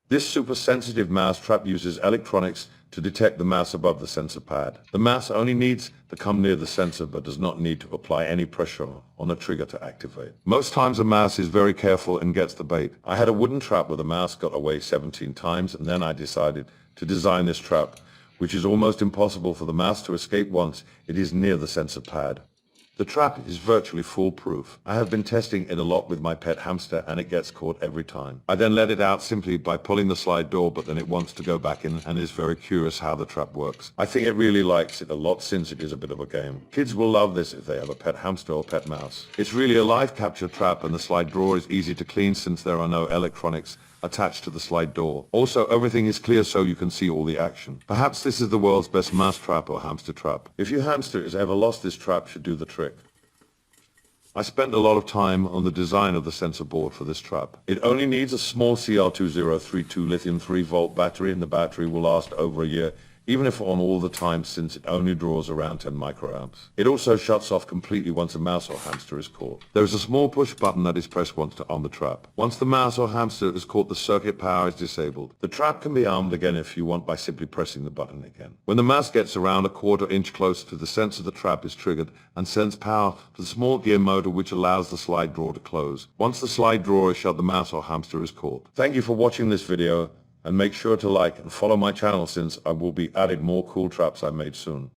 This super sensitive mouse trap uses electronics to detect the mouse above the sensor pad. The mouse only needs to come near the sensor but does not need to apply any pressure on the trigger to activate. Most times the mouse is very careful and gets the bait. I had a wooden trap where the mouse got away 17 times, and then I decided to design this trap, which is almost impossible for the mouse to escape once it is near the sensor pad. The trap is virtually foolproof. I have been testing it a lot with my pet hamster and it gets caught every time. I then let it out simply by pulling the slide door, but then it wants to go back in and is very curious how the trap works. I think it really likes it a lot since it is a bit of a game. Kids will love this if they have a pet hamster or pet mouse. It's really a live capture trap, and the slide drawer is easy to clean since there are no electronics attached to the slide door. Also, everything is clear so you can see all the action. Perhaps this is the world's best mouse trap or hamster trap. If your hamster has ever lost, this trap should do the trick. I spent a lot of time on the design of the sensor board for this trap. It only needs a small CR2032 lithium 3-volt battery, and the battery will last over a year, even if on all the time, since it only draws around 10 microamps. It also shuts off completely once a mouse or hamster is caught. There is a small push button that is pressed once to arm the trap. Once the mouse or hamster is caught, the circuit power is disabled. The trap can be armed again if you want by simply pressing the button again. When the mouse gets around a quarter inch closer to the sensor, the trap is triggered and sends power to the small gear motor, which allows the slide drawer to close. Once the slide drawer is shut, the mouse or hamster is caught. Thank you for watching this video, and make sure to like and follow my channel since I will be adding more cool traps I made soon.